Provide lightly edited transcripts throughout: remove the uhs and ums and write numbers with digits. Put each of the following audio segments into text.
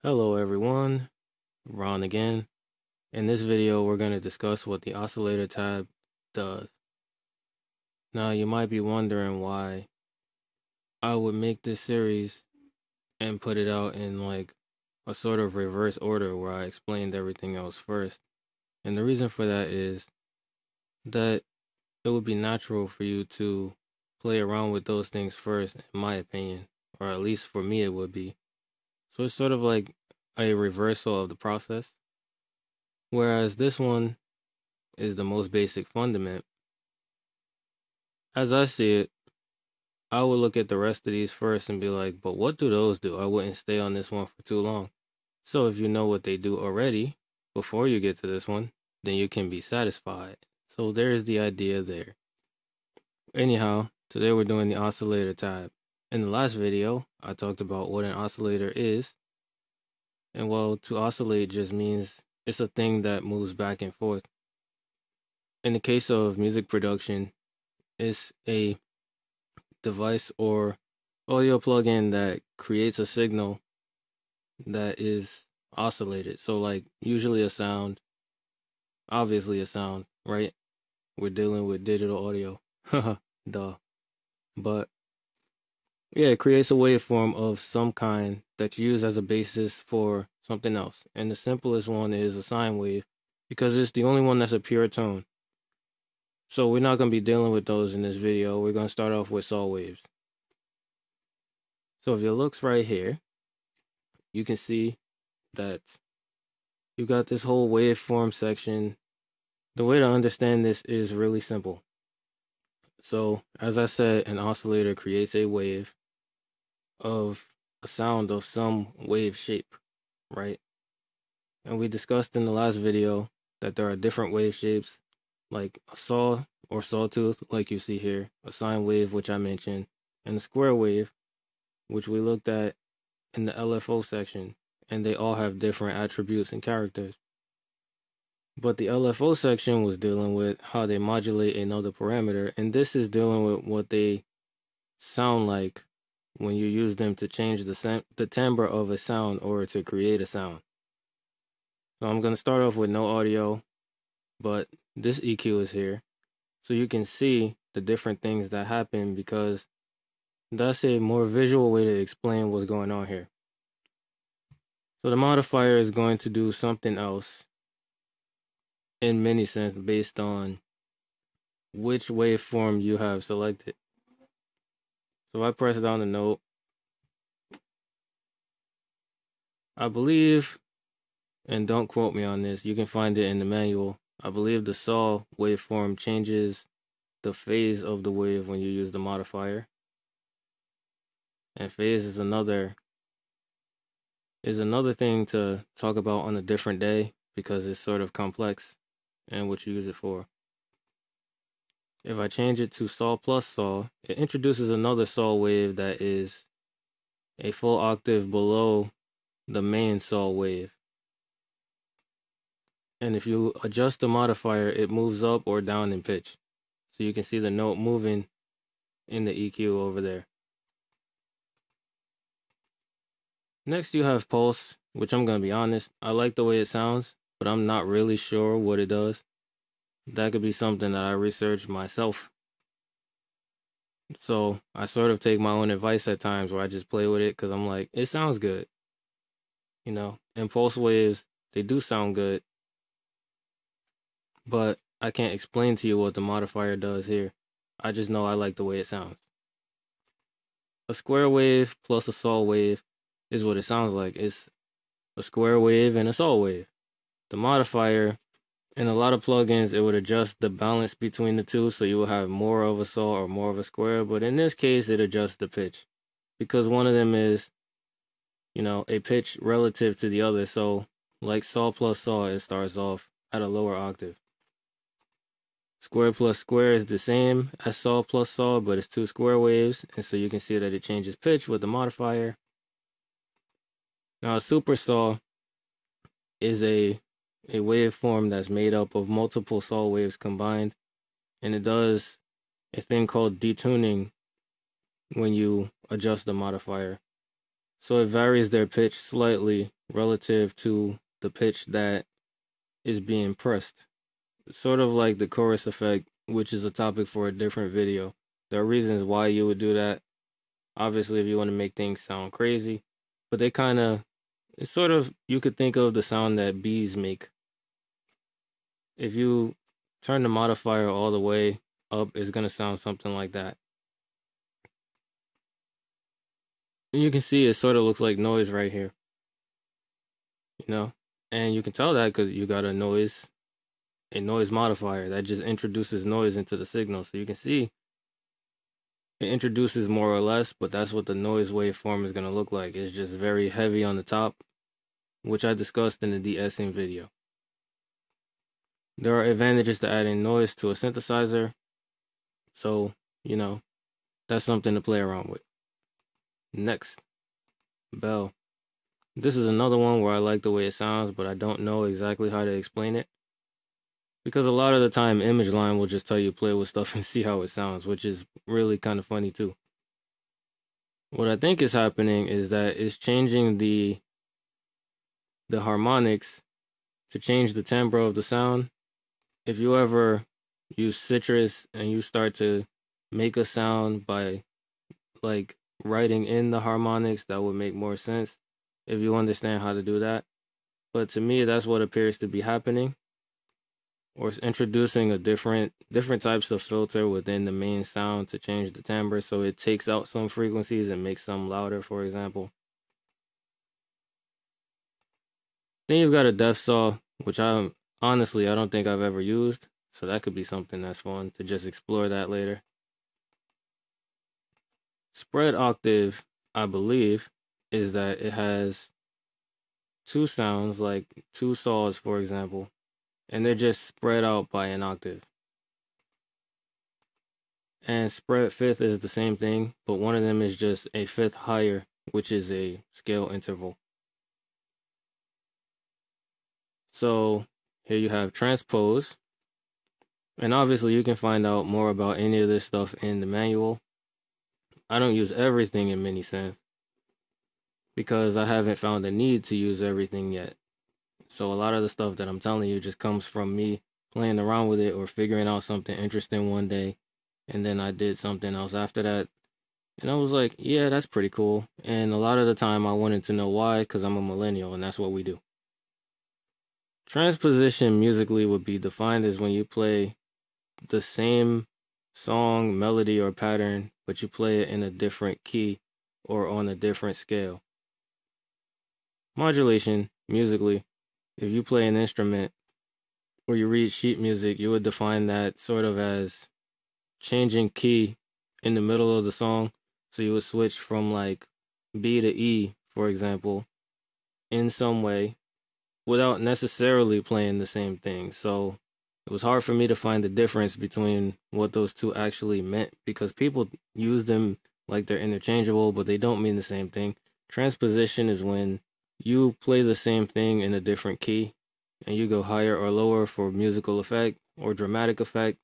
Hello everyone, Ron again. In this video, we're going to discuss what the Oscillator tab does. Now, you might be wondering why I would make this series and put it out in like a sort of reverse order where I explained everything else first. And the reason for that is that it would be natural for you to play around with those things first, in my opinion, or at least for me it would be. So it's sort of like a reversal of the process. Whereas this one is the most basic fundament. As I see it, I would look at the rest of these first and be like, but what do those do? I wouldn't stay on this one for too long. So if you know what they do already, before you get to this one, then you can be satisfied. So there's the idea there. Anyhow, today we're doing the oscillator tab. In the last video, I talked about what an oscillator is. And well, to oscillate just means it's a thing that moves back and forth. In the case of music production, it's a device or audio plugin that creates a signal that is oscillated. So like usually a sound, obviously a sound, right? We're dealing with digital audio. Duh. But yeah, it creates a waveform of some kind that's used as a basis for something else. And the simplest one is a sine wave because it's the only one that's a pure tone. So we're not going to be dealing with those in this video. We're going to start off with saw waves. So if you look right here, you can see that you got this whole waveform section. The way to understand this is really simple. So as I said, an oscillator creates a wave of a sound of some wave shape, right? And we discussed in the last video that there are different wave shapes, like a saw or sawtooth, like you see here, a sine wave, which I mentioned, and a square wave, which we looked at in the LFO section, and they all have different attributes and characters. But the LFO section was dealing with how they modulate another parameter, and this is dealing with what they sound like when you use them to change the timbre of a sound or to create a sound. So I'm going to start off with no audio, but this EQ is here. So you can see the different things that happen because that's a more visual way to explain what's going on here. So the modifier is going to do something else in Minisynth based on which waveform you have selected. So if I press down the note, I believe, and don't quote me on this, you can find it in the manual, I believe the saw waveform changes the phase of the wave when you use the modifier. And phase is another thing to talk about on a different day because it's sort of complex and what you use it for. If I change it to saw plus saw, it introduces another saw wave that is a full octave below the main saw wave. And if you adjust the modifier, it moves up or down in pitch. So you can see the note moving in the EQ over there. Next you have pulse, which I'm going to be honest, I like the way it sounds, but I'm not really sure what it does. That could be something that I researched myself. So I sort of take my own advice at times where I just play with it because I'm like, it sounds good. You know, and pulse waves, they do sound good. But I can't explain to you what the modifier does here. I just know I like the way it sounds. A square wave plus a saw wave is what it sounds like. It's a square wave and a saw wave. The modifier, in a lot of plugins, it would adjust the balance between the two, so you will have more of a saw or more of a square. But in this case, it adjusts the pitch because one of them is, you know, a pitch relative to the other. So like saw plus saw, it starts off at a lower octave. Square plus square is the same as saw plus saw, but it's two square waves, and so you can see that it changes pitch with the modifier. Now, a super saw is a waveform that's made up of multiple saw waves combined, and it does a thing called detuning when you adjust the modifier. So it varies their pitch slightly relative to the pitch that is being pressed. Sort of like the chorus effect, which is a topic for a different video. There are reasons why you would do that. Obviously, if you want to make things sound crazy, but it's sort of, you could think of the sound that bees make. If you turn the modifier all the way up, it's going to sound something like that. And you can see it sort of looks like noise right here, and you can tell that because you got a noise modifier that just introduces noise into the signal. So you can see it introduces more or less, but that's what the noise waveform is going to look like. It's just very heavy on the top, which I discussed in the de-essing video. There are advantages to adding noise to a synthesizer, so, that's something to play around with. Next, bell. This is another one where I like the way it sounds, but I don't know exactly how to explain it. Because a lot of the time, Image Line will just tell you play with stuff and see how it sounds, which is really kind of funny too. What I think is happening is that it's changing the harmonics to change the timbre of the sound. If you ever use Citrus and you start to make a sound by like writing in the harmonics, that would make more sense if you understand how to do that. But to me, that's what appears to be happening. Or it's introducing a different types of filter within the main sound to change the timbre, so it takes out some frequencies and makes some louder, for example. Then you've got a depth saw, which honestly I don't think I've ever used, so that could be something that's fun to just explore that later. Spread octave, I believe, is that it has two sounds, like two saws, for example, and they're just spread out by an octave. And spread fifth is the same thing, but one of them is just a fifth higher, which is a scale interval. So here you have transpose. And obviously you can find out more about any of this stuff in the manual. I don't use everything in Minisynth because I haven't found a need to use everything yet. So a lot of the stuff that I'm telling you just comes from me playing around with it or figuring out something interesting one day. And then I did something else after that. And I was like, yeah, that's pretty cool. And a lot of the time I wanted to know why, because I'm a millennial and that's what we do. Transposition musically would be defined as when you play the same song, melody, or pattern, but you play it in a different key or on a different scale. Modulation, musically, if you play an instrument or you read sheet music, you would define that sort of as changing key in the middle of the song. So you would switch from like B to E, for example, in some way without necessarily playing the same thing. So it was hard for me to find the difference between what those two actually meant because people use them like they're interchangeable, but they don't mean the same thing. Transposition is when you play the same thing in a different key and you go higher or lower for musical effect or dramatic effect.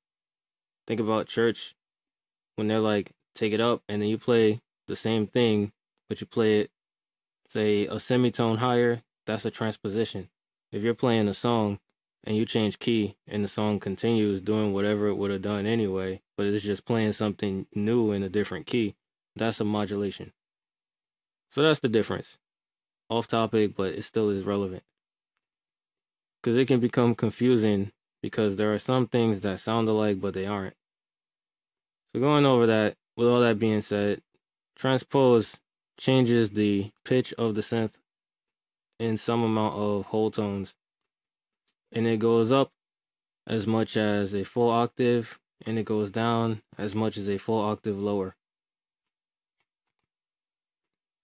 Think about church when they're like, take it up, and then you play the same thing, but you play it, say, a semitone higher. That's a transposition. If you're playing a song and you change key and the song continues doing whatever it would have done anyway, but it's just playing something new in a different key, that's a modulation. So that's the difference. Off topic, but it still is relevant. Because it can become confusing because there are some things that sound alike, but they aren't. So going over that, with all that being said, transpose changes the pitch of the synth in some amount of whole tones. And it goes up as much as a full octave, and it goes down as much as a full octave lower.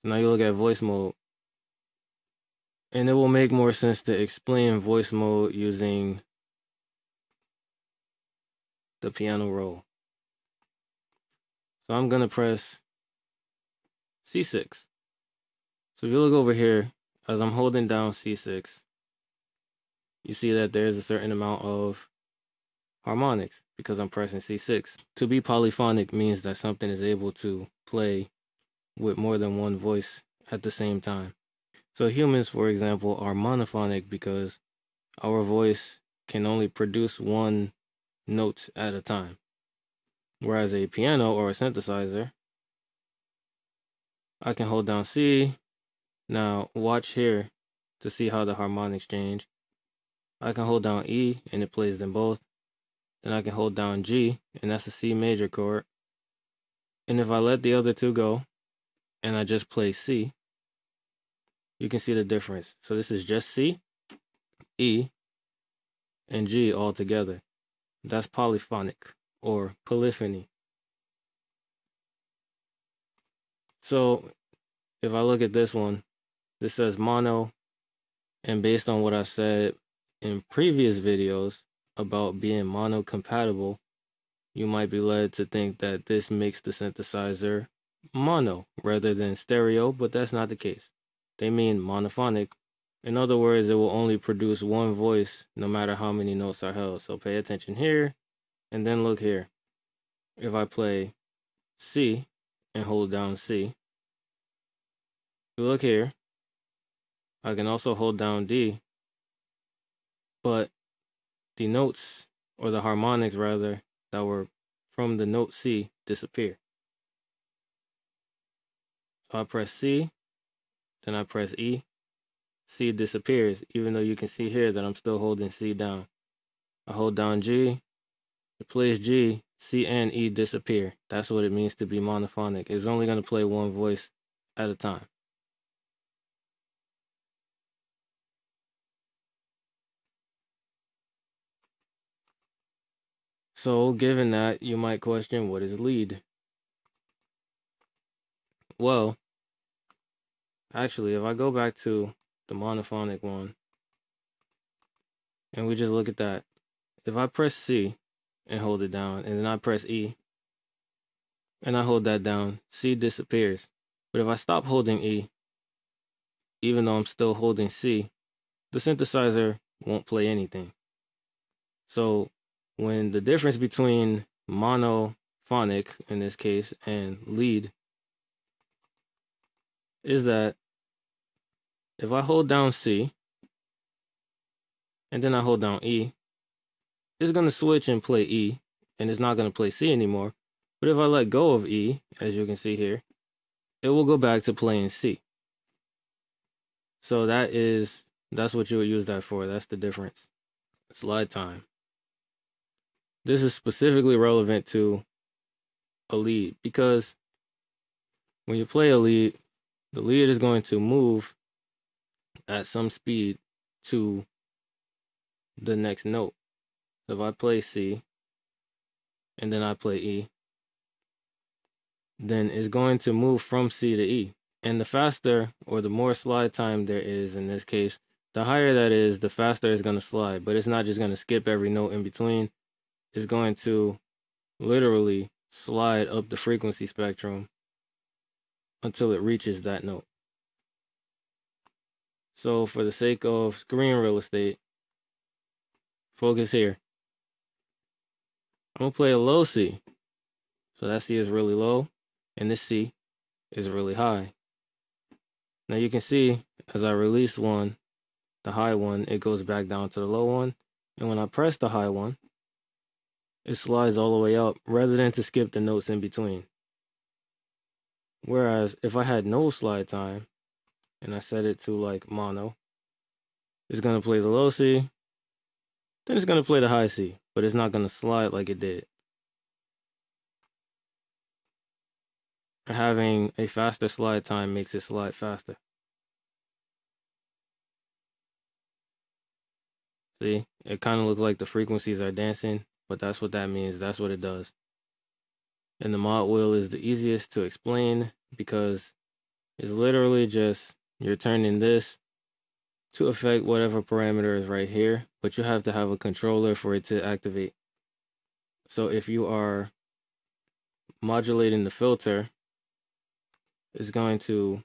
Now you look at voice mode, and it will make more sense to explain voice mode using the piano roll. So I'm going to press C6. So if you look over here, as I'm holding down C6, you see that there's a certain amount of harmonics because I'm pressing C6. To be polyphonic means that something is able to play with more than one voice at the same time. So humans, for example, are monophonic because our voice can only produce one note at a time. Whereas a piano or a synthesizer, I can hold down C. Now watch here to see how the harmonics change. I can hold down E and it plays them both. Then I can hold down G, and that's a C major chord. And if I let the other two go and I just play C, you can see the difference. So this is just C, E, and G all together. That's polyphonic or polyphony. So if I look at this one, this says mono, and based on what I've said in previous videos about being mono compatible, you might be led to think that this makes the synthesizer mono rather than stereo, but that's not the case. They mean monophonic. In other words, it will only produce one voice no matter how many notes are held. So pay attention here, and then look here. If I play C and hold down C, you look here, I can also hold down D, but the notes, or the harmonics rather, that were from the note C disappear. So I press C, then I press E, C disappears, even though you can see here that I'm still holding C down. I hold down G, it plays G, C and E disappear. That's what it means to be monophonic. It's only going to play one voice at a time. So, given that, you might question, what is lead? Well, actually, if I go back to the monophonic one, and we just look at that, if I press C and hold it down, and then I press E, and I hold that down, C disappears. But if I stop holding E, even though I'm still holding C, the synthesizer won't play anything. So when the difference between monophonic, in this case, and lead is that if I hold down C and then I hold down E, it's going to switch and play E, and it's not going to play C anymore. But if I let go of E, as you can see here, it will go back to playing C. So that's what you would use that for. That's the difference. Slide time. This is specifically relevant to a lead because when you play a lead, the lead is going to move at some speed to the next note. So if I play C and then I play E, then it's going to move from C to E. And the faster or the more slide time there is in this case, the higher that is, the faster it's going to slide. But it's not just going to skip every note in between. It's going to literally slide up the frequency spectrum until it reaches that note. So for the sake of screen real estate, focus here. I'm going to play a low C. So that C is really low, and this C is really high. Now you can see as I release one, the high one, it goes back down to the low one. And when I press the high one, it slides all the way up rather than to skip the notes in between. Whereas if I had no slide time and I set it to like mono, it's going to play the low C, then it's going to play the high C, but it's not going to slide like it did. Having a faster slide time makes it slide faster. See, it kind of looks like the frequencies are dancing, but that's what that means. That's what it does. And the mod wheel is the easiest to explain because it's literally just you're turning this to affect whatever parameter is right here, but you have to have a controller for it to activate. So if you are modulating the filter, it's going to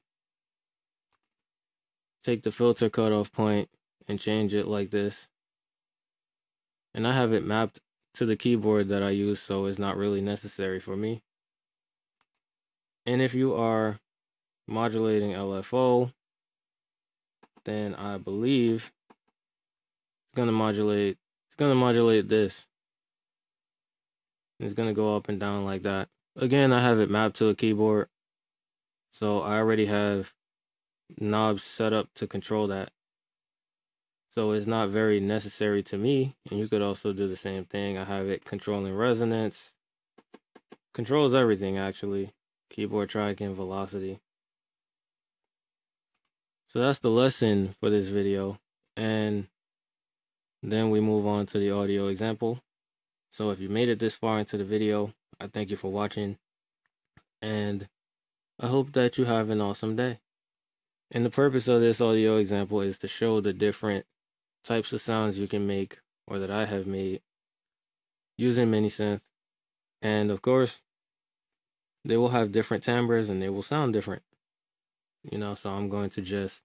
take the filter cutoff point and change it like this. And I have it mapped to the keyboard that I use, so it's not really necessary for me. And if you are modulating LFO, then I believe it's gonna modulate this. It's gonna go up and down like that. Again, I have it mapped to a keyboard, so I already have knobs set up to control that. So it's not very necessary to me, and you could also do the same thing. I have it controlling resonance, controls everything actually, keyboard track and velocity. So that's the lesson for this video, and then we move on to the audio example. So if you made it this far into the video, I thank you for watching, and I hope that you have an awesome day. And the purpose of this audio example is to show the different types of sounds you can make, or that I have made, using Minisynth. And of course, they will have different timbres and they will sound different. So I'm going to just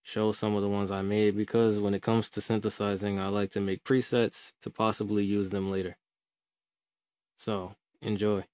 show some of the ones I made, because when it comes to synthesizing, I like to make presets to possibly use them later. So, enjoy.